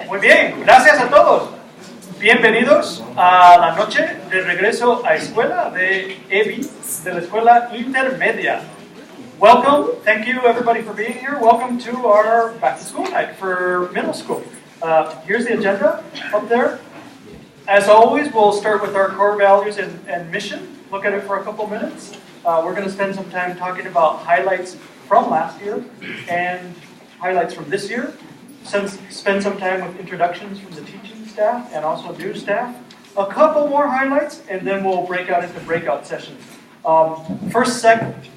Muy bien, gracias a todos. Bienvenidos a la noche de regreso a escuela de EBI, de la escuela intermedia. Welcome, thank you everybody for being here. Welcome to our back to school night for middle school. Here's the agenda up there. As always, we'll start with our core values and mission. Look at it for a couple minutes. We're going to spend some time talking about highlights from last year and highlights from this year. Spend some time with introductions from the teaching staff and also new staff. A couple more highlights, and then we'll break out into breakout sessions. First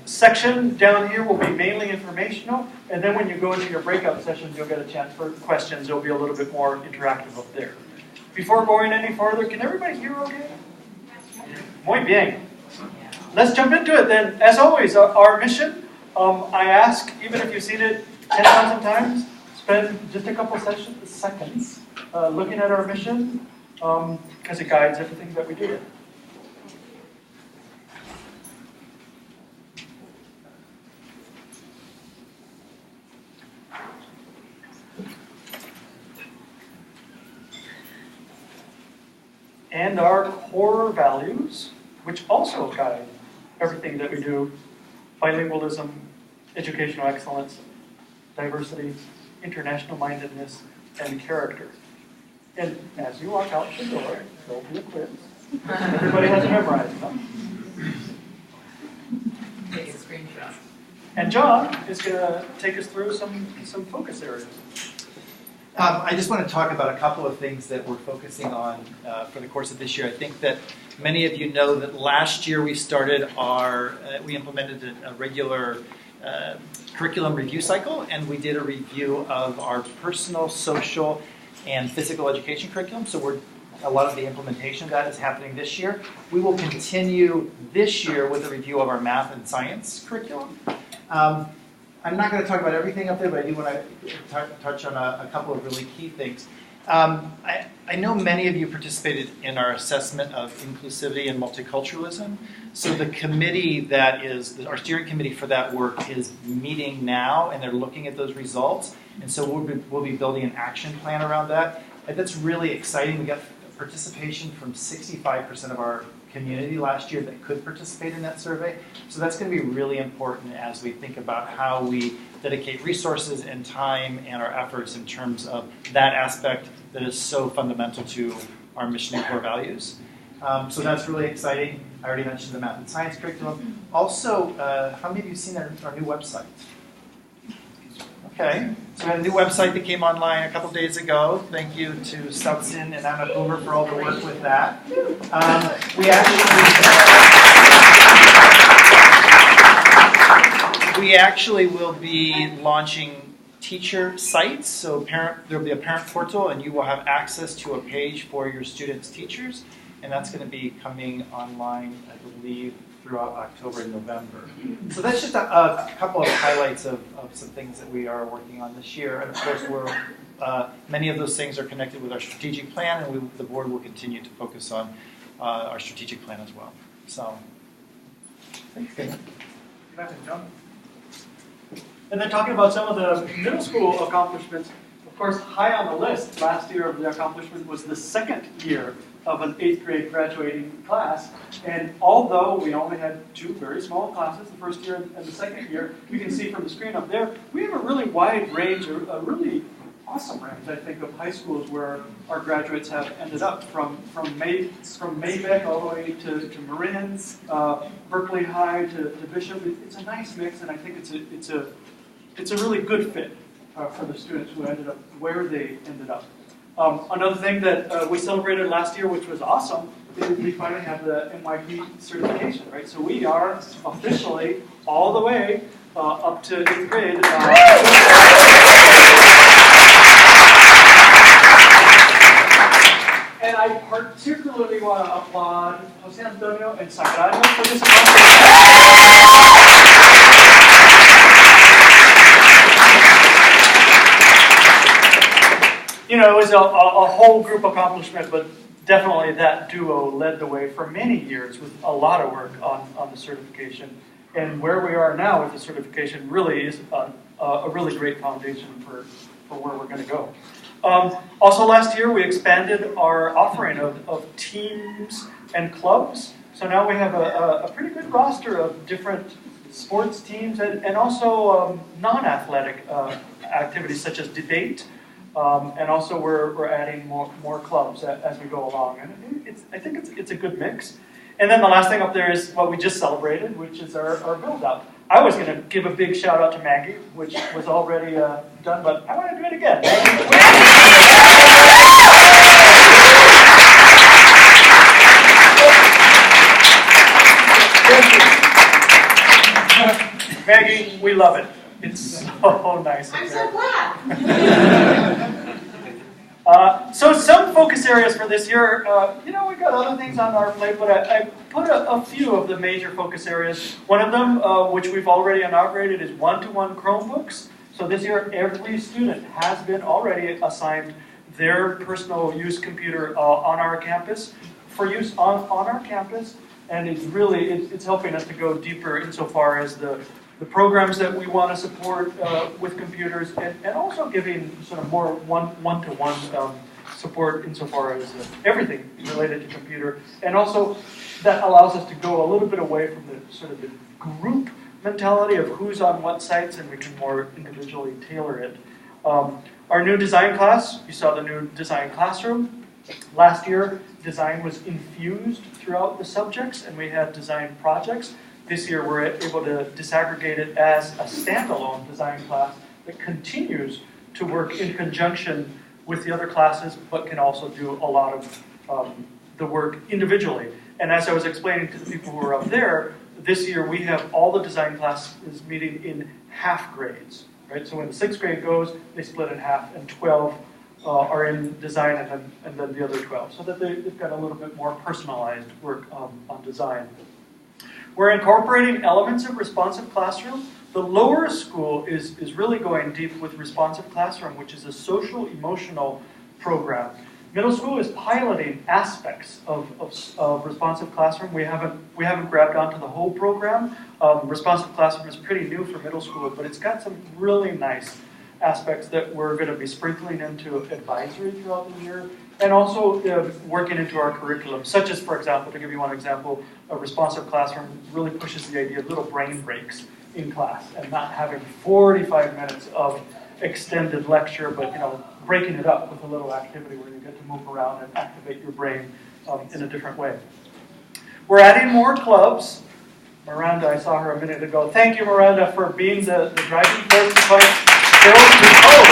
section down here will be mainly informational, and then when you go into your breakout sessions, you'll get a chance for questions. It'll be a little bit more interactive up there. Before going any farther, can everybody hear okay? Muy bien. Let's jump into it then. As always, our mission, I ask, even if you've seen it 10,000 times, spend just a couple seconds looking at our mission, because it guides everything that we do. And our core values, which also guide everything that we do: bilingualism, educational excellence, diversity, international mindedness, and character. And as you walk out the door, there'll be a quiz. Everybody has to memorize them. Take a screenshot. And John is going to take us through some focus areas. I just want to talk about a couple of things that we're focusing on for the course of this year. I think that many of you know that last year we started we implemented a regular curriculum review cycle, and we did a review of our personal, social, and physical education curriculum. So a lot of the implementation of that is happening this year. We will continue this year with a review of our math and science curriculum. I'm not going to talk about everything up there, but I do want to touch on a couple of really key things. I know many of you participated in our assessment of inclusivity and multiculturalism. So the committee our steering committee for that work is meeting now, and they're looking at those results. And so we'll be building an action plan around that. And that's really exciting. We got participation from 65% of our community last year that could participate in that survey. So that's going to be really important as we think about how we dedicate resources and time and our efforts in terms of that aspect that is so fundamental to our mission and core values. So that's really exciting. I already mentioned the math and science curriculum. Also, how many of you have seen our new website? Okay, so we had a new website that came online a couple days ago. Thank you to Stutson and Anna Boomer for all the work with that. We actually will be launching teacher sites. So there will be a parent portal, and you will have access to a page for your students' teachers. And that's going to be coming online, I believe, throughout October and November. So that's just a couple of highlights of some things that we are working on this year. And of course, many of those things are connected with our strategic plan, and the board will continue to focus on our strategic plan as well. So, thanks, Dana. And then talking about some of the middle school accomplishments, of course, high on the list last year of the accomplishment was the second year of an 8th grade graduating class. And although we only had 2 very small classes, the first year and the second year, you can see from the screen up there, we have a really wide range, a really awesome range, I think, of high schools where our graduates have ended up, from Maybeck all the way to Marin, Berkeley High to Bishop. It's a nice mix, and I think it's a really good fit for the students who ended up where they ended up. Another thing that we celebrated last year, which was awesome, is we finally have the NYP certification, right? So we are officially all the way up to 8th grade. And I particularly want to applaud Jose Antonio and Sagrario for this accomplishment. You know, it was a whole group accomplishment, but definitely that duo led the way for many years with a lot of work on the certification. And where we are now with the certification really is a a really great foundation for where we're going to go. Also last year we expanded our offering of teams and clubs. So now we have a pretty good roster of different sports teams and also non-athletic activities such as debate. And also we're adding more clubs as we go along. And I think it's a good mix. And then the last thing up there is what we just celebrated, which is our build-up. I was going to give a big shout-out to Maggie, which was already done, but I want to do it again. Maggie, we love it. It's so nice. I'm so glad. So some focus areas for this year, we've got other things on our plate, but I put a few of the major focus areas. One of them, which we've already inaugurated, is one-to-one Chromebooks. So this year, every student has been already assigned their personal use computer on our campus, for use on our campus, and it's helping us to go deeper insofar as the programs that we want to support with computers, and also giving sort of more one-to-one support insofar as everything related to computer. And also that allows us to go a little bit away from the sort of the group mentality of who's on what sites, and we can more individually tailor it. Our new design class, you saw the new design classroom. Last year, design was infused throughout the subjects, and we had design projects. This year, we're able to disaggregate it as a standalone design class that continues to work in conjunction with the other classes, but can also do a lot of the work individually. And as I was explaining to the people who were up there, this year we have all the design classes meeting in half grades, right? So when the 6th grade goes, they split in half, and 12 are in design, and then the other 12, so that they've got a little bit more personalized work on design. We're incorporating elements of responsive classroom. The lower school is really going deep with responsive classroom, which is a social emotional program. Middle school is piloting aspects of responsive classroom. We haven't grabbed onto the whole program. Responsive classroom is pretty new for middle school, but it's got some really nice aspects that we're going to be sprinkling into advisory throughout the year, and also working into our curriculum, such as, for example, to give you one example, a responsive classroom really pushes the idea of little brain breaks in class, and not having 45 minutes of extended lecture, but breaking it up with a little activity where you get to move around and activate your brain in a different way. We're adding more clubs. Miranda, I saw her a minute ago. Thank you, Miranda, for being the driving force behind build the code.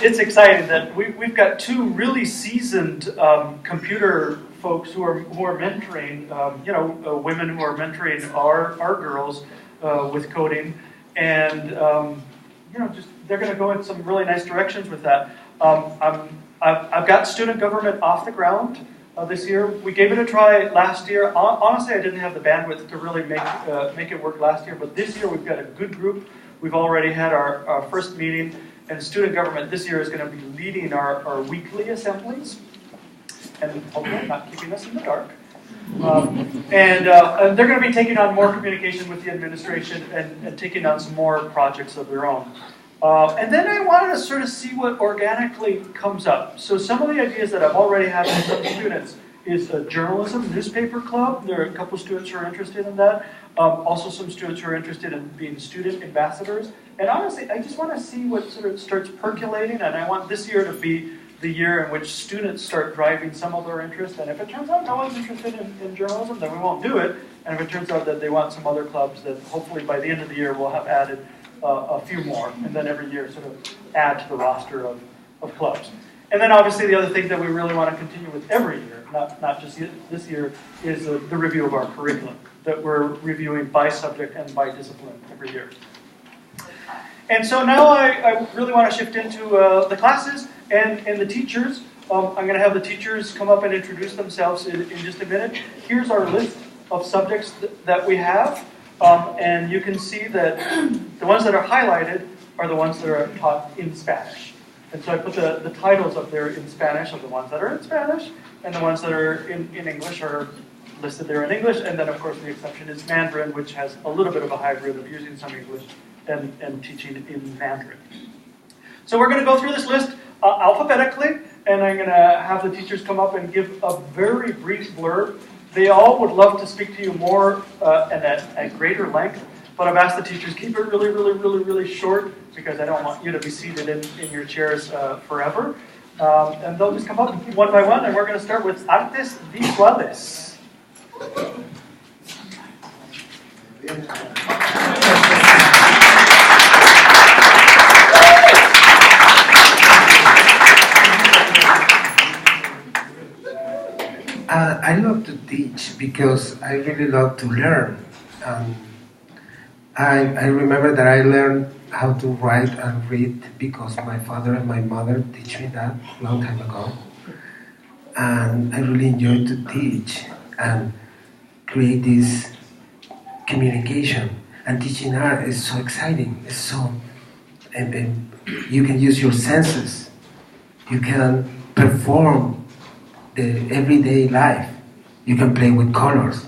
It's exciting that we've got two really seasoned computer folks who are mentoring, women who are mentoring our girls with coding, and they're going to go in some really nice directions with that. I've got student government off the ground this year. We gave it a try last year. Honestly, I didn't have the bandwidth to really make it work last year, but this year we've got a good group. We've already had our first meeting, and student government this year is going to be leading our weekly assemblies, and hopefully not keeping us in the dark. And they're going to be taking on more communication with the administration and taking on some more projects of their own. And then I wanted to sort of see what organically comes up. So some of the ideas that I've already had with some students is a journalism newspaper club. There are a couple students who are interested in that. Also some students who are interested in being student ambassadors. And honestly, I just want to see what sort of starts percolating, and I want this year to be the year in which students start driving some of their interest. And if it turns out no one's interested in journalism, then we won't do it. And if it turns out that they want some other clubs, then hopefully by the end of the year we'll have added a few more, and then every year sort of add to the roster of clubs. And then obviously the other thing that we really want to continue with every year, not just this year, is the review of our curriculum, that we're reviewing by subject and by discipline every year. And so now I really want to shift into the classes and the teachers. I'm going to have the teachers come up and introduce themselves in just a minute. Here's our list of subjects that we have. And you can see that the ones that are highlighted are the ones that are taught in Spanish. And so I put the titles up there in Spanish of the ones that are in Spanish, and the ones that are in English are listed there in English, and then of course the exception is Mandarin, which has a little bit of a hybrid of using some English and teaching in Mandarin. So we're going to go through this list alphabetically, and I'm going to have the teachers come up and give a very brief blurb. They all would love to speak to you more and at greater length, but I've asked the teachers keep it really short because I don't want you to be seated in your chairs forever. And they'll just come up one by one, and we're going to start with artes visuales. I love to teach because I really love to learn. I remember that I learned how to write and read because my father and my mother teach me that a long time ago. And I really enjoy to teach and create this communication. And teaching art is so exciting. It's so, and you can use your senses. You can perform the everyday life. You can play with colors.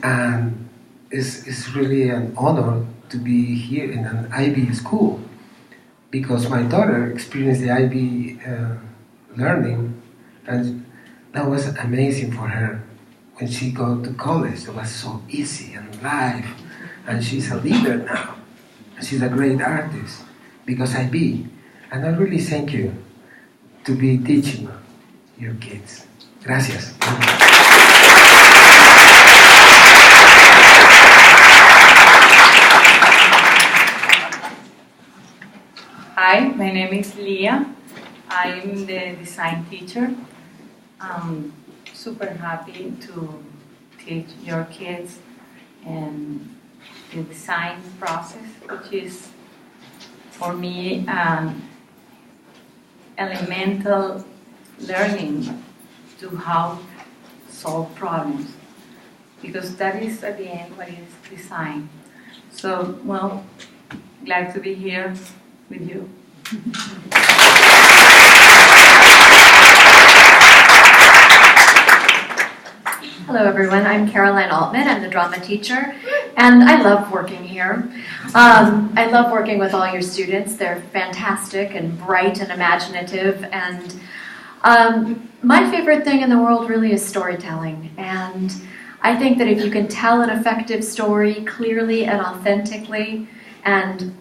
And it's really an honor to be here in an IB school because my daughter experienced the IB learning, and that was amazing for her. When she got to college, it was so easy and live, and she's a leader now. She's a great artist because IB, and I really thank you to be teaching your kids. Gracias. Hi, my name is Leah. I'm the design teacher. I'm super happy to teach your kids and the design process, which is for me elemental learning to how solve problems, because that is at the end what is design. So, well, glad to be here with you. Hello everyone, I'm Caroline Altman, I'm the drama teacher, and I love working here. I love working with all your students. They're fantastic and bright and imaginative, and my favorite thing in the world really is storytelling. And I think that if you can tell an effective story clearly and authentically and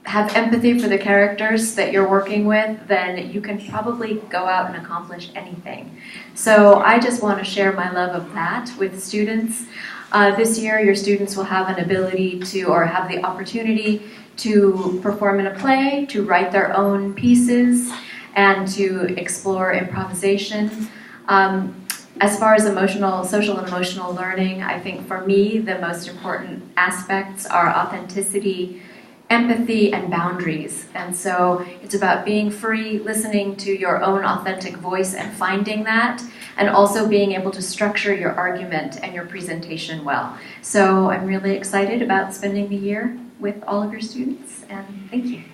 have empathy for the characters that you're working with, then you can probably go out and accomplish anything. So I just want to share my love of that with students. This year, your students will have an ability to, or have the opportunity to perform in a play, to write their own pieces, and to explore improvisation. As far as social and emotional learning, I think for me, the most important aspects are authenticity, empathy, and boundaries. And so it's about being free, listening to your own authentic voice and finding that, and also being able to structure your argument and your presentation well. So I'm really excited about spending the year with all of your students, and thank you.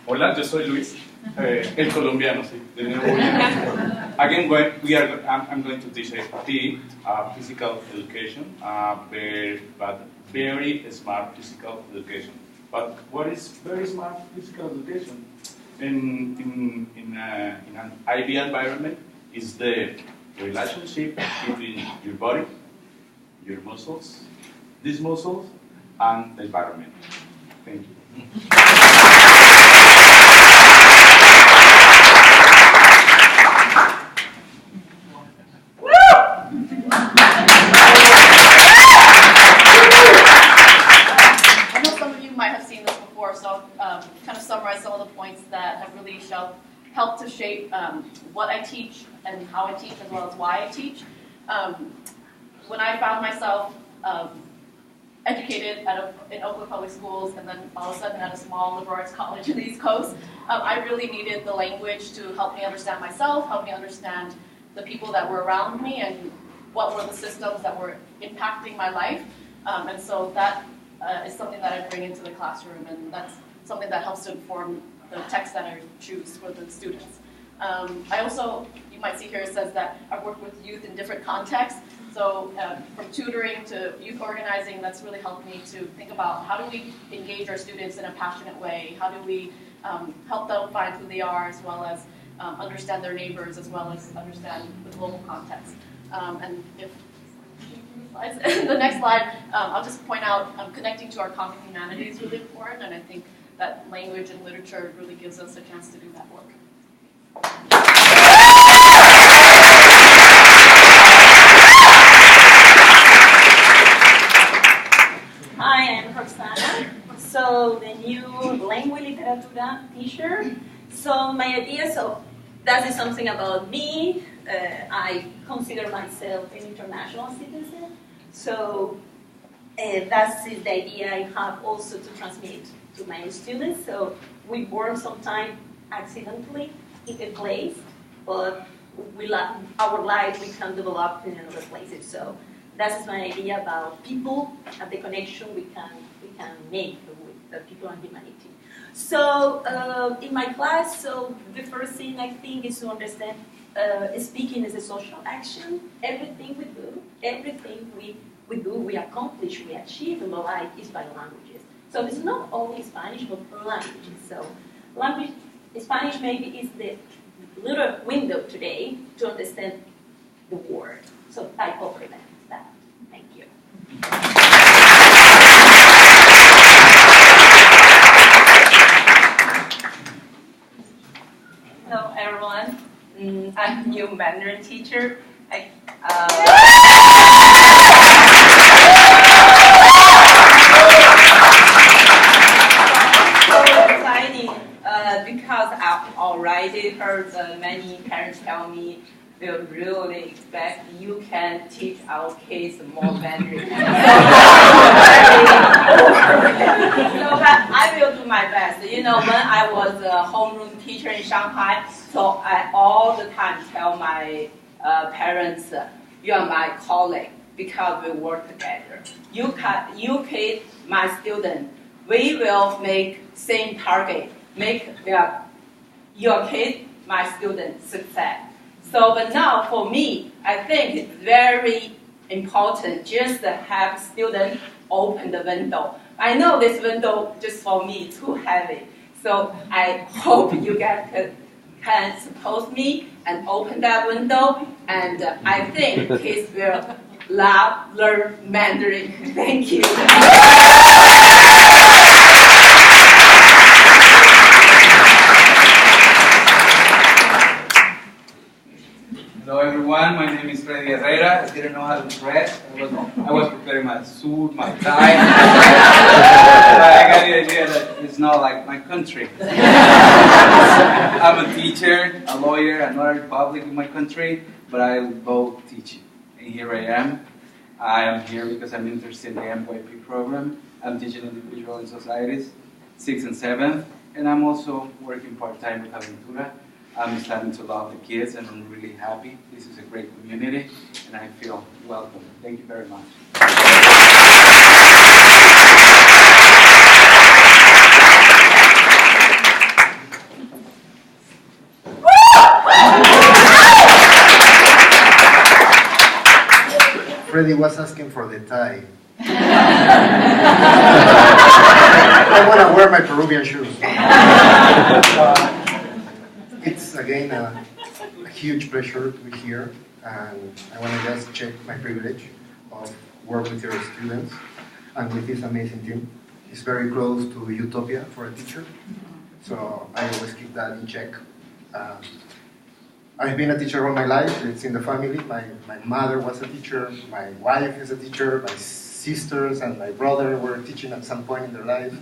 Hola, yo soy Luis, el colombiano, sí. De nuevo, again, I'm going to teach physical education, very smart physical education. But what is very smart physical education? In an IB environment is the relationship between your body, your muscles, these muscles, and the environment. Thank you. Kind of summarize some of the points that have really helped to shape what I teach and how I teach, as well as why I teach. When I found myself educated in Oakland public schools, and then all of a sudden at a small liberal arts college in the East Coast, I really needed the language to help me understand myself, help me understand the people that were around me, and what were the systems that were impacting my life. And so that is something that I bring into the classroom, and that's something that helps to inform the text that I choose for the students. I also, you might see here, it says that I've worked with youth in different contexts. So from tutoring to youth organizing, that's really helped me to think about how do we engage our students in a passionate way? How do we help them find who they are, as well as understand their neighbors, as well as understand the global context. And if the next slide, I'll just point out connecting to our common humanities is really important, and I think that language and literature really gives us a chance to do that work. Hi, I'm Roxana. So the new language literatura teacher. So my idea, that is something about me. I consider myself an international citizen. So that's the idea I have also to transmit to my students. So we born sometime accidentally in a place, but our life we can develop in other places. So that's my idea about people and the connection we can make with the people and humanity. So in my class, so the first thing I think is to understand speaking is a social action. Everything we do, we accomplish, we achieve in life is by languages. So it's not only Spanish, but languages. So Spanish maybe is the little window today to understand the world. So I hope that. Thank you. Hello, everyone. I'm a new Mandarin teacher. So exciting because I've already heard many parents tell me they really expect you can teach our kids more Mandarin. So but I will do my best. You know, when I was a homeroom teacher in Shanghai, so I all the time tell my parents, you are my colleague because we work together. You kid, my student, we will make same target, make your kid, my student, success. So, but now for me, I think it's very important just to have students open the window. I know this window just for me too heavy. So I hope you guys can support me and open that window. And I think kids will learn Mandarin. Thank you. Hello everyone, my name is Freddy Herrera. I didn't know how to dress. I was preparing my suit, my tie. I got the idea that it's not like my country. I'm a teacher, a lawyer, I'm not a republic in my country, but I both teach. And here I am. I am here because I'm interested in the MYP program. I'm teaching individual and societies, 6th and 7th, and I'm also working part-time with Aventura. I'm starting to love the kids and I'm really happy. This is a great community and I feel welcome. Thank you very much. Freddy was asking for the tie. I want to wear my Peruvian shoes. It's again a huge pleasure to be here, and I want to just check my privilege of work with your students and with this amazing team. It's very close to utopia for a teacher, so I always keep that in check. I've been a teacher all my life. It's in the family. My mother was a teacher, my wife is a teacher, my sisters and my brother were teaching at some point in their life.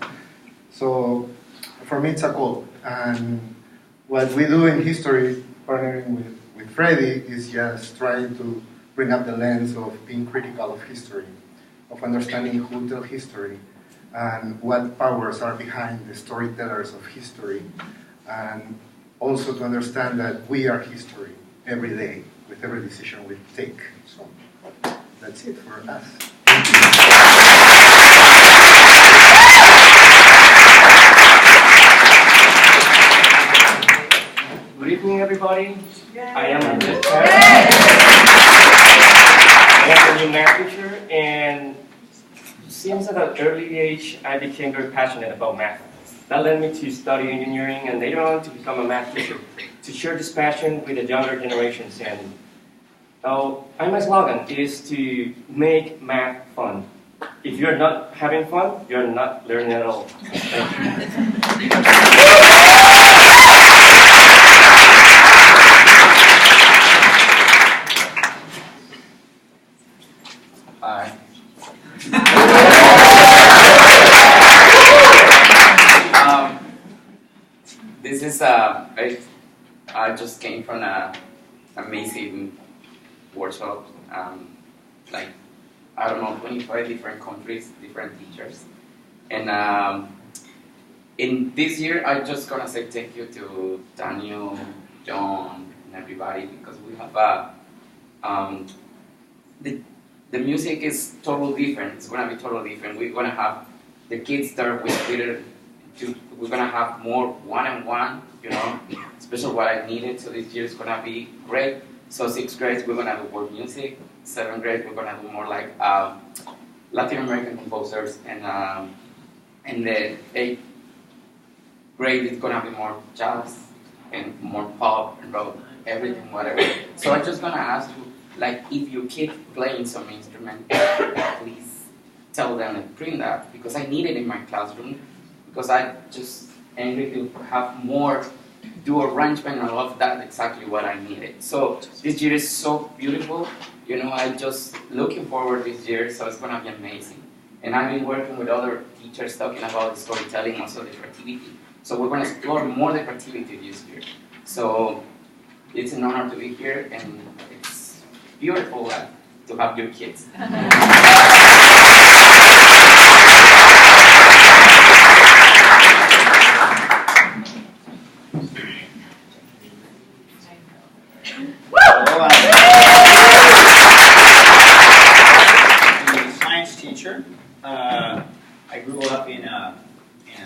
So for me it's a call. And what we do in history, partnering with Freddy, is just trying to bring up the lens of being critical of history, of understanding who tell history, and what powers are behind the storytellers of history, and also to understand that we are history every day, with every decision we take. So that's it for us. Thank you. evening, everybody. I am a new math teacher, and since at an early age, I became very passionate about math. That led me to study engineering and later on to become a math teacher, to share this passion with the younger generations. And my slogan is to make math fun. If you're not having fun, you're not learning at all. Hi. This is I just came from an amazing workshop. Like, I don't know, 25 different countries, different teachers. And in this year, I'm just gonna say thank you to Daniel, John, and everybody, because we have the music is totally different. It's gonna be totally different. We're gonna have the kids that we're gonna have more one-on-one, you know, especially what I needed. So this year is gonna be great. So 6th grade, we're gonna do world music. 7th grade, we're gonna do more like Latin American composers, and the 8th grade is gonna be more jazz and more pop and rock, everything, whatever. So I'm just gonna ask you, like, if you keep playing some instrument, please tell them and bring that, because I need it in my classroom, because I just angry to have more do arrangement and all of that, exactly what I needed. So this year is so beautiful. You know, I just looking forward this year, so it's gonna be amazing. And I've been working with other teachers talking about storytelling, also the creativity. So we're gonna explore more the creativity this year. So it's an honor to be here, and it's beautiful to have your kids. Teacher. I grew up in a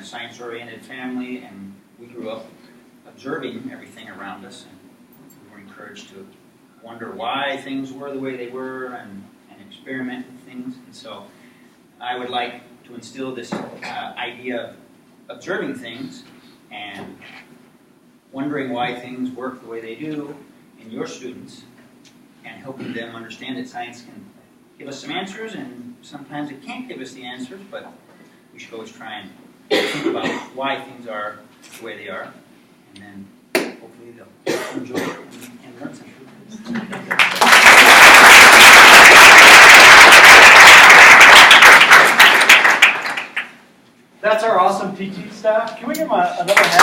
science-oriented family, and we grew up observing everything around us, and we were encouraged to wonder why things were the way they were, and experiment with things. And so I would like to instill this idea of observing things and wondering why things work the way they do in your students, and helping them understand that science can give us some answers, and sometimes it can't give us the answers, but we should always try and think about why things are the way they are, and then hopefully they'll enjoy it and learn something. That's our awesome teaching staff. Can we give them another hand?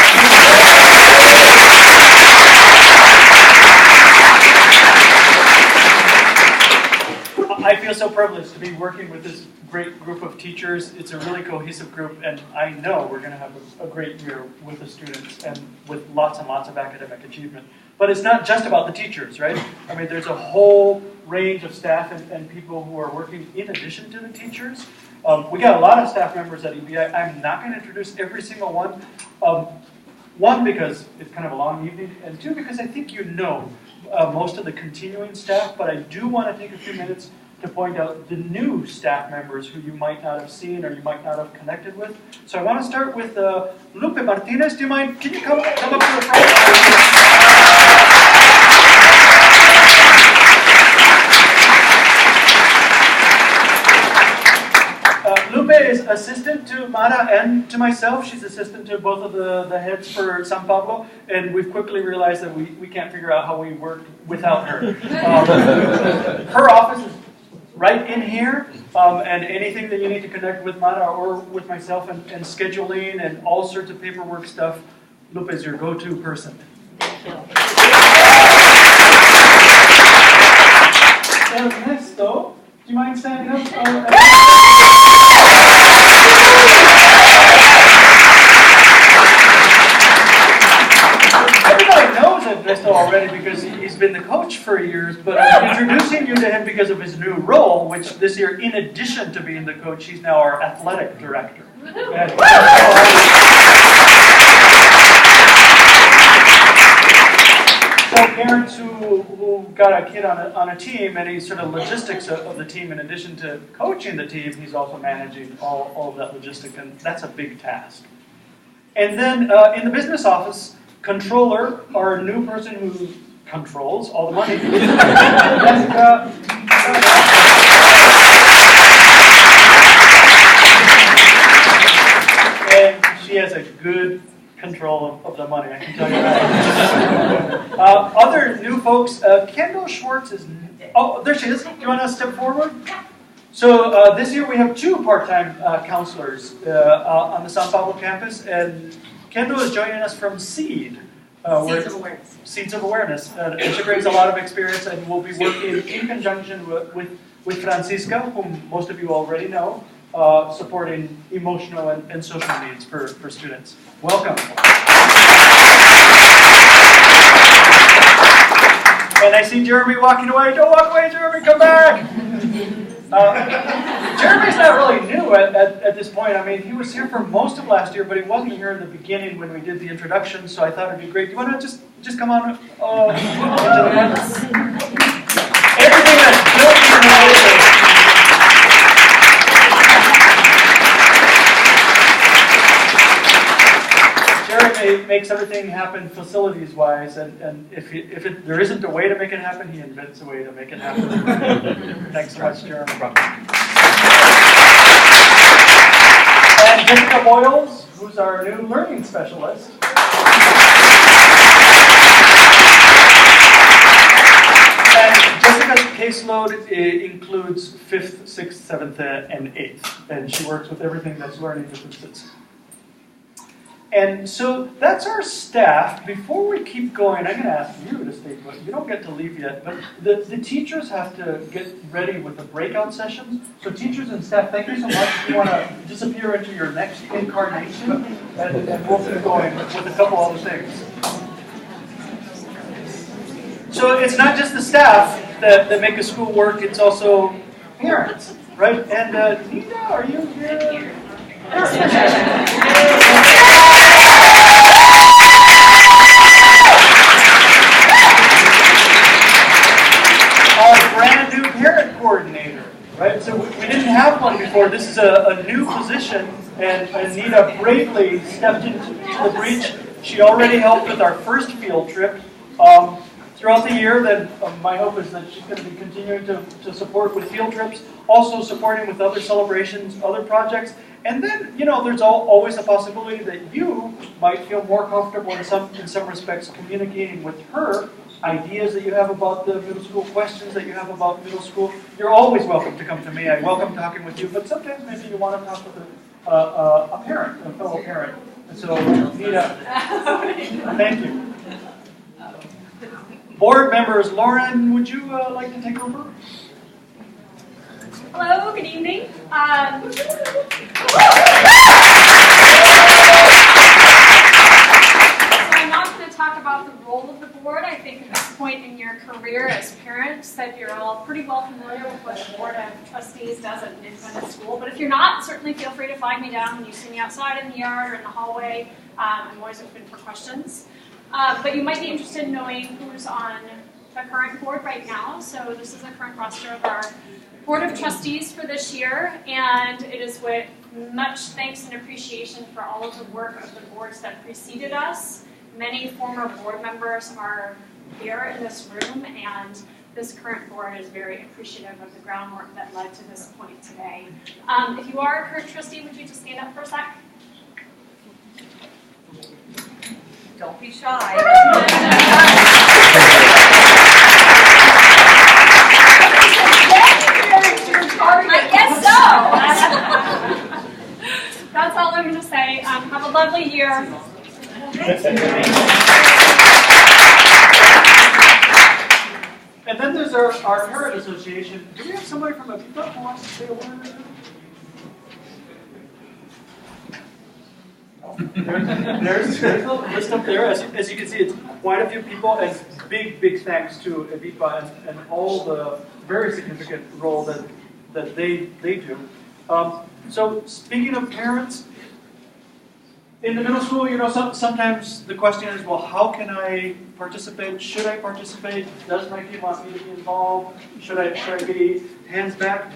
I feel so privileged to be working with this great group of teachers. It's a really cohesive group, and I know we're going to have a great year with the students and with lots and lots of academic achievement. But it's not just about the teachers, right? I mean, there's a whole range of staff and people who are working in addition to the teachers. We got a lot of staff members at EBI. I'm not going to introduce every single one. One, because it's kind of a long evening, and two, because I think you know most of the continuing staff, but I do want to take a few minutes to point out the new staff members who you might not have seen or you might not have connected with. So I want to start with Lupe Martinez. Do you mind? Can you come up to the front? Lupe is assistant to Mara and to myself. She's assistant to both of the heads for San Pablo, and we've quickly realized that we can't figure out how we work without her. Her office is right in here, and anything that you need to connect with Mara or with myself and scheduling and all sorts of paperwork stuff, Lupe is your go-to person. Ernesto, do you mind standing up? Everybody knows Ernesto already because he's been the coach for years, but I'm introducing you to him because of his new role, which this year, in addition to being the coach, he's now our athletic director. So parents who got a kid on a team, and he's sort of logistics of the team, in addition to coaching the team, he's also managing all of that logistic, and that's a big task. And then in the business office, controller, our new person who controls all the money. And she has a good control of the money, I can tell you that. Other new folks, Kendall Schwartz is, oh, there she is. Do you want to step forward? So this year we have 2 part-time counselors on the San Pablo campus, and Kendall is joining us from SEED. Seeds of Awareness. Seeds of Awareness. And she brings a lot of experience, and we'll be working in conjunction with Francisca, whom most of you already know, supporting emotional and social needs for students. Welcome. And I see Jeremy walking away. Don't walk away, Jeremy, come back! Jeremy's not really new at this point. I mean, he was here for most of last year, but he wasn't here in the beginning when we did the introduction, so I thought it'd be great. Do you want to just come on into the front? Everything that's built in the Jeremy makes everything happen facilities-wise, and if there isn't a way to make it happen, he invents a way to make it happen. Thanks so much, Jeremy. And Jessica Boyles, who's our new learning specialist. And Jessica's caseload includes 5th, 6th, 7th, and 8th, and she works with everything that's learning differences. And so that's our staff. Before we keep going, I'm going to ask you to stay put. You don't get to leave yet, but the teachers have to get ready with the breakout sessions. So teachers and staff, thank you so much. You want to disappear into your next incarnation, and we'll keep going with a couple other things. So it's not just the staff that make a school work, it's also parents, right? And Nina, are you here? Our brand new parent coordinator, right? So we didn't have one before. This is a new position, and Anita bravely stepped into the breach. She already helped with our first field trip. Throughout the year, then my hope is that she's going to be continuing to support with field trips, also supporting with other celebrations, other projects. And then, you know, there's always the possibility that you might feel more comfortable in some respects communicating with her ideas that you have about the middle school, questions that you have about middle school. You're always welcome to come to me. I welcome talking with you, but sometimes maybe you want to talk with a parent, a fellow parent. And so, Nita, thank you. Board members, Lauren, would you like to take over? Hello, good evening. So I'm not going to talk about the role of the board. I think at this point in your career as parents that you're all pretty well familiar with what the Board of Trustees does at an independent school. But if you're not, certainly feel free to flag me down when you see me outside in the yard or in the hallway. I'm always open for questions. But you might be interested in knowing who's on the current board right now. So this is the current roster of our Board of Trustees for this year, and it is with much thanks and appreciation for all of the work of the boards that preceded us. Many former board members are here in this room, and this current board is very appreciative of the groundwork that led to this point today. If you are a current trustee, would you just stand up for a sec? Don't be shy. I guess so. That's all I'm going to say. Have a lovely year. And then there's our Parent Association. Do we have somebody from Aviva who wants to say a word or two? There's a list up there. As you can see, it's quite a few people, and big thanks to Aviva and all the very significant role that they do. So speaking of parents, In the middle school, sometimes the question is, well, how can I participate? Should I participate? Does my team want me to be involved? Should I be hands back?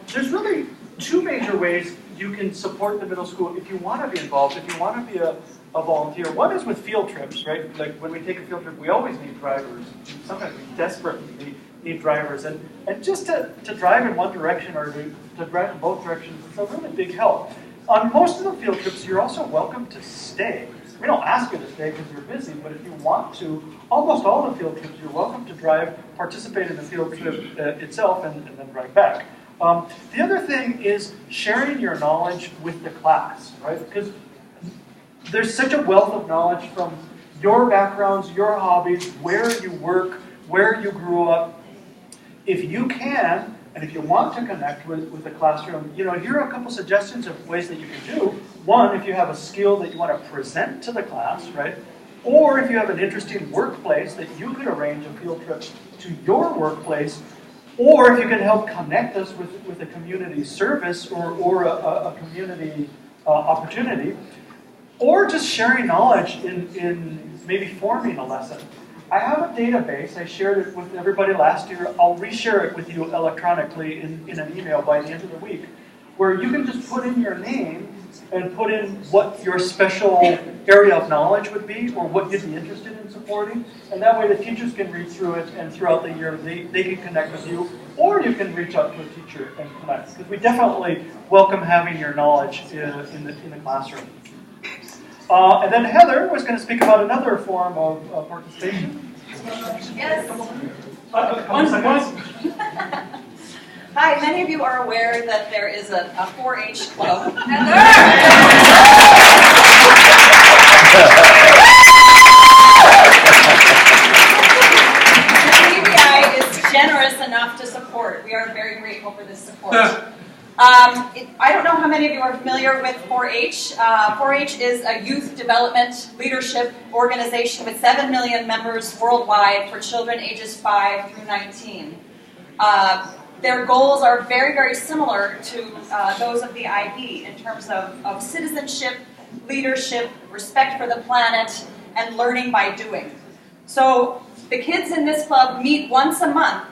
There's really two major ways you can support the middle school if you want to be involved, if you want to be a volunteer. One is with field trips, right? Like when we take a field trip, we always need drivers. Sometimes we desperately need drivers. And just to drive in one direction or to drive in both directions is a really big help. On most of the field trips, you're also welcome to stay. We don't ask you to stay because you're busy, but if you want to, almost all the field trips, you're welcome to drive, participate in the field trip itself, and then drive back. The other thing is sharing your knowledge with the class, right? Because there's such a wealth of knowledge from your backgrounds, your hobbies, where you work, where you grew up. If you can, and if you want to connect with the classroom, here are a couple suggestions of ways that you can do. One, if you have a skill that you want to present to the class, right? Or if you have an interesting workplace that you could arrange a field trip to your workplace, or if you can help connect us with a community service or a community opportunity, or just sharing knowledge in maybe forming a lesson. I have a database. I shared it with everybody last year. I'll reshare it with you electronically in an email by the end of the week, where you can just put in your name and put in what your special area of knowledge would be or what you'd be interested in supporting. And that way the teachers can read through it, and throughout the year they can connect with you, or you can reach out to a teacher and connect. Because we definitely welcome having your knowledge in the classroom. And then Heather was going to speak about another form of participation. Yes. One. Hi, many of you are aware that there is a 4-H club. EBI is generous enough to support. We are very grateful for this support. I don't know how many of you are familiar with 4-H. 4-H is a youth development leadership organization with 7 million members worldwide for children ages 5 through 19. Their goals are very, very similar to those of the IB in terms of citizenship, leadership, respect for the planet, and learning by doing. So the kids in this club meet once a month,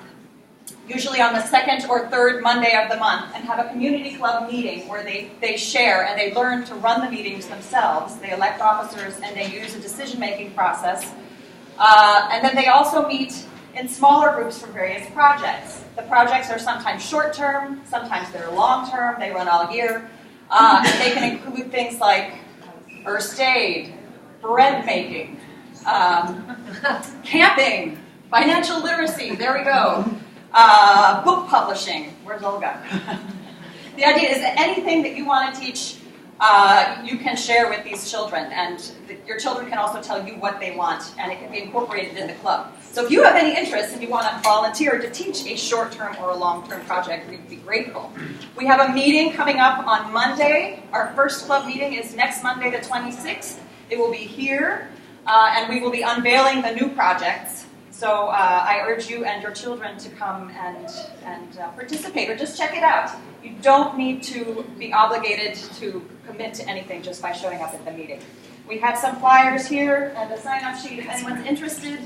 usually on the second or third Monday of the month, and have a community club meeting where they share and they learn to run the meetings themselves. They elect officers and they use a decision-making process. And then they also meet in smaller groups for various projects. The projects are sometimes short-term, sometimes they're long-term, they run all year. And they can include things like first aid, bread making, camping, financial literacy, there we go. Book publishing. Where's Olga? The idea is that anything that you want to teach, you can share with these children, and your children can also tell you what they want, and it can be incorporated in the club. So if you have any interest and you want to volunteer to teach a short-term or a long-term project, we'd be grateful. We have a meeting coming up on Monday. Our first club meeting is next Monday, the 26th. It will be here, and we will be unveiling the new projects. So I urge you and your children to come and participate, or just check it out. You don't need to be obligated to commit to anything just by showing up at the meeting. We have some flyers here and a sign-up sheet if anyone's interested.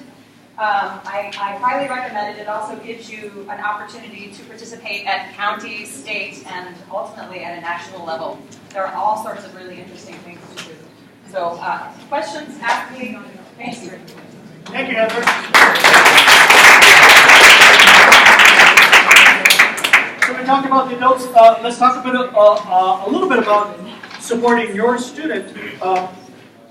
I highly recommend it. It also gives you an opportunity to participate at county, state, and ultimately at a national level. There are all sorts of really interesting things to do. So questions, ask me. Thank you. Thank you, Heather. So we talked about the adults. Let's talk a little bit about supporting your student.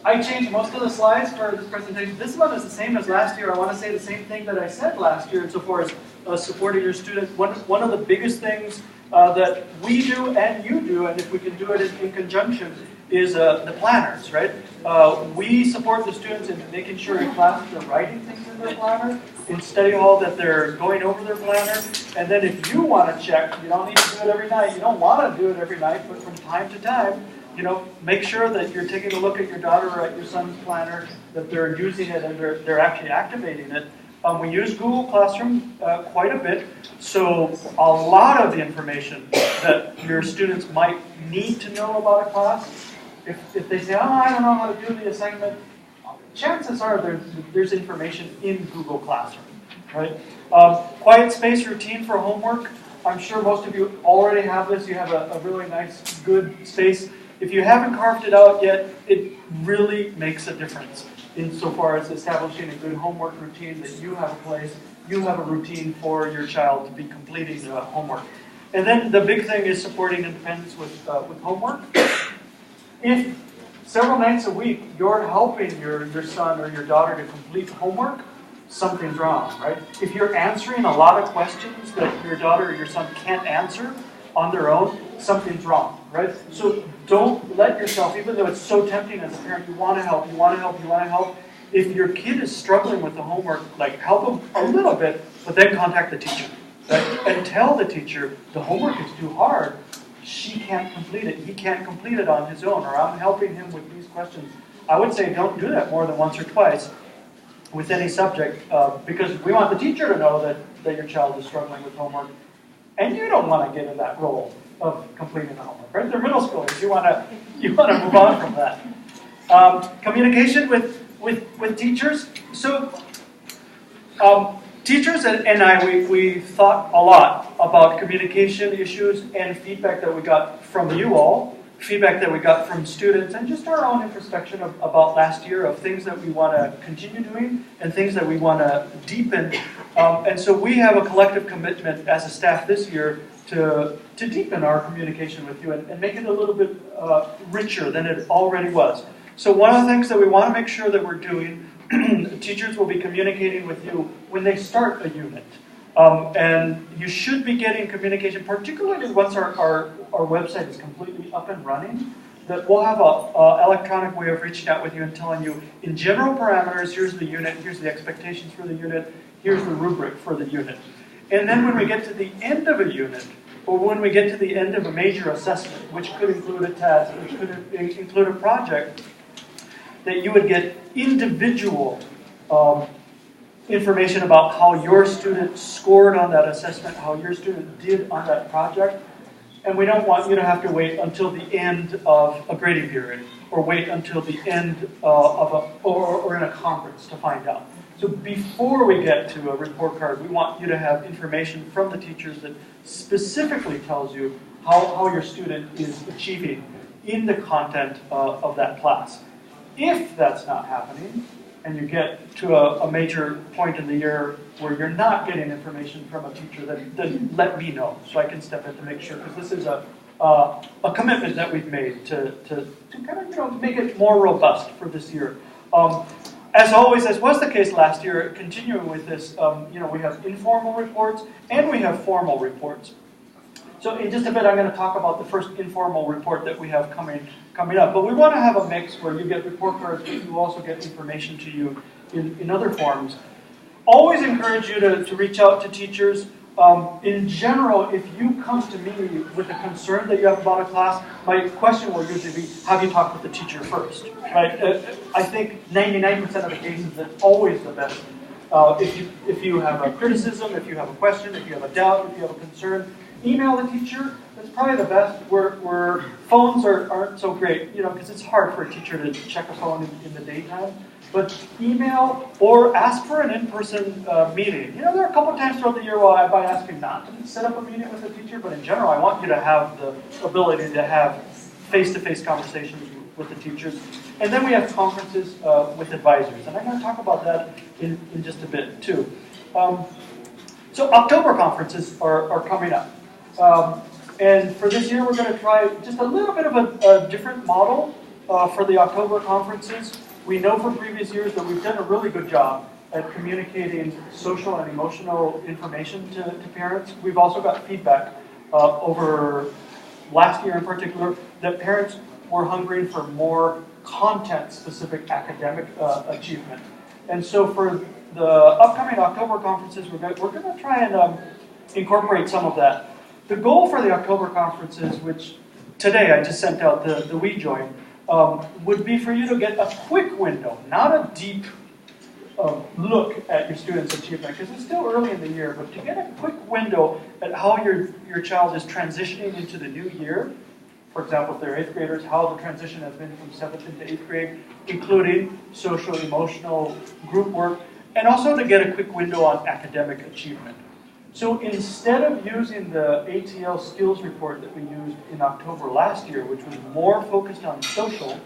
I changed most of the slides for this presentation. This one is the same as last year. I want to say the same thing that I said last year insofar as supporting your student. One of the biggest things that we do and you do, and if we can do it in conjunction, is the planners, right? We support the students in making sure in class they're writing things in their planner, in study hall that they're going over their planner, and then if you want to check, you don't need to do it every night, you don't want to do it every night, but from time to time, make sure that you're taking a look at your daughter or at your son's planner, that they're using it and they're actually activating it. We use Google Classroom quite a bit, so a lot of the information that your students might need to know about a class if they say, oh, I don't know how to do the assignment, chances are there's information in Google Classroom, right? Quiet space routine for homework. I'm sure most of you already have this. You have a really nice, good space. If you haven't carved it out yet, it really makes a difference insofar as establishing a good homework routine, that you have a place, you have a routine for your child to be completing the homework. And then the big thing is supporting independence with homework. If several nights a week you're helping your son or your daughter to complete homework, something's wrong, right? If you're answering a lot of questions that your daughter or your son can't answer on their own, something's wrong, right? So don't let yourself, even though it's so tempting as a parent, you want to help, you want to help, you want to help. If your kid is struggling with the homework, like help them a little bit, but then contact the teacher, right? And tell the teacher the homework is too hard. She can't complete it. He can't complete it on his own, or I'm helping him with these questions. I would say don't do that more than once or twice with any subject, because we want the teacher to know that your child is struggling with homework, and you don't want to get in that role of completing the homework, right? They're middle schoolers. You want to move on from that. Communication with teachers. So teachers and I, we thought a lot about communication issues and feedback that we got from you all, feedback that we got from students, and just our own introspection about last year of things that we want to continue doing and things that we want to deepen. And so we have a collective commitment as a staff this year to deepen our communication with you and make it a little bit richer than it already was. So one of the things that we want to make sure that we're doing, teachers will be communicating with you when they start a unit. And you should be getting communication, particularly once our website is completely up and running, that we'll have an electronic way of reaching out with you and telling you, in general parameters, here's the unit, here's the expectations for the unit, here's the rubric for the unit. And then when we get to the end of a unit, or when we get to the end of a major assessment, which could include a test, which could include a project, that you would get individual information about how your student scored on that assessment, how your student did on that project. And we don't want you to have to wait until the end of a grading period, or wait until the end or in a conference to find out. So before we get to a report card, we want you to have information from the teachers that specifically tells you how your student is achieving in the content of that class. If that's not happening, and you get to a major point in the year where you're not getting information from a teacher, then let me know so I can step in to make sure, because this is a commitment that we've made to kind of make it more robust for this year. As always, as was the case last year, continuing with this, we have informal reports and we have formal reports. So in just a bit, I'm going to talk about the first informal report that we have coming up. But we want to have a mix where you get report cards, but you also get information to you in other forms. Always encourage you to reach out to teachers. In general, if you come to me with a concern that you have about a class, my question will usually be, have you talked with the teacher first? Right? I think 99% of the cases, that's always the best. If you have a criticism, if you have a question, if you have a doubt, if you have a concern, email the teacher. That's probably the best. Where phones aren't so great, because it's hard for a teacher to check a phone in the daytime. But email or ask for an in-person meeting. There are a couple times throughout the year where I might ask you not to set up a meeting with a teacher, but in general, I want you to have the ability to have face-to-face conversations with the teachers. And then we have conferences with advisors, and I'm going to talk about that in just a bit too. So October conferences are coming up. And for this year, we're going to try just a little bit of a different model for the October conferences. We know from previous years that we've done a really good job at communicating social and emotional information to parents. We've also got feedback over last year in particular that parents were hungering for more content-specific academic achievement. And so for the upcoming October conferences, we're going to try and incorporate some of that. The goal for the October conferences, which today I just sent out the WeJoin, would be for you to get a quick window, not a deep look at your students' achievement, because it's still early in the year, but to get a quick window at how your child is transitioning into the new year, For example, if they're 8th graders, how the transition has been from 7th into 8th grade, including social, emotional, group work, and also to get a quick window on academic achievement. So instead of using the ATL skills report that we used in October last year, which was more focused on social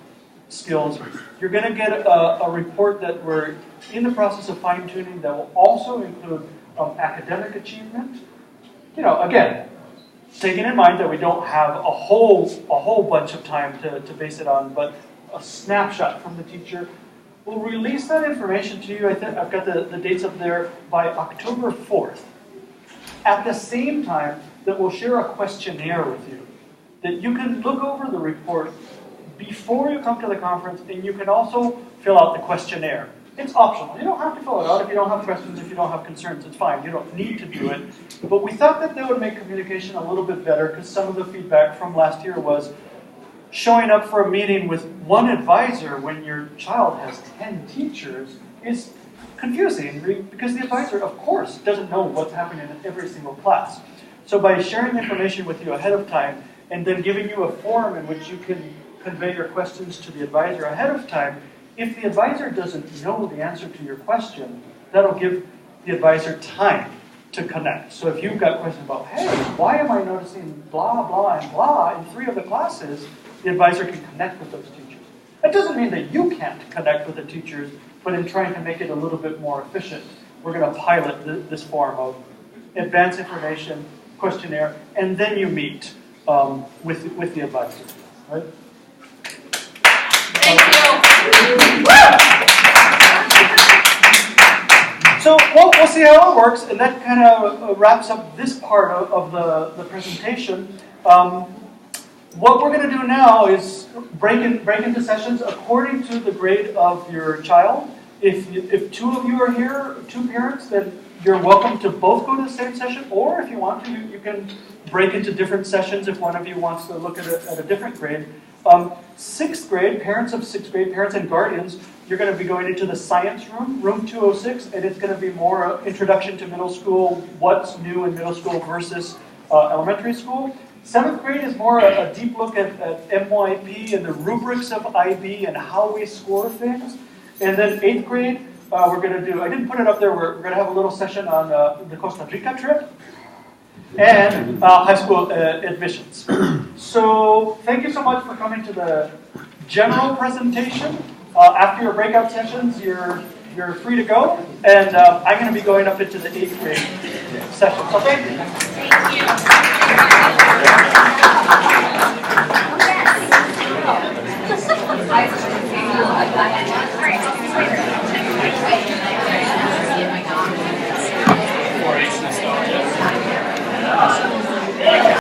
skills, you're going to get a report that we're in the process of fine-tuning that will also include academic achievement. You know, again, taking in mind that we don't have a whole bunch of time to base it on, but a snapshot from the teacher. We'll release that information to you. I think I've got the dates up there by October 4th. At the same time that we'll share a questionnaire with you, that you can look over the report before you come to the conference, and you can also fill out the questionnaire. It's optional. You don't have to fill it out if you don't have questions, if you don't have concerns. It's fine. You don't need to do it. But we thought that would make communication a little bit better because some of the feedback from last year was showing up for a meeting with one advisor when your child has 10 teachers is confusing because the advisor, of course, doesn't know what's happening in every single class. So by sharing information with you ahead of time and then giving you a forum in which you can convey your questions to the advisor ahead of time, if the advisor doesn't know the answer to your question, that'll give the advisor time to connect. So if you've got questions about, hey, why am I noticing blah, blah, and blah in 3 of the classes, the advisor can connect with those teachers. That doesn't mean that you can't connect with the teachers, but in trying to make it a little bit more efficient, we're going to pilot this form of advance information, questionnaire, and then you meet with the advisor. Right? Thank you. So we'll see how it works, and that kind of wraps up this part of the presentation. What we're going to do now is break into sessions according to the grade of your child. If 2 of you are here, 2 parents, then you're welcome to both go to the same session, or if you want to, you can break into different sessions if one of you wants to look at a different grade. 6th grade, parents of 6th grade, parents and guardians, you're going to be going into the science room, room 206, and it's going to be more introduction to middle school, what's new in middle school versus elementary school. 7th grade is more a deep look at MYP and the rubrics of IB and how we score things. And then 8th grade, we're going to do, I didn't put it up there, we're going to have a little session on the Costa Rica trip and high school admissions. So thank you so much for coming to the general presentation. After your breakout sessions, you're free to go. And I'm going to be going up into the 8th grade session. So thank you. Thank you.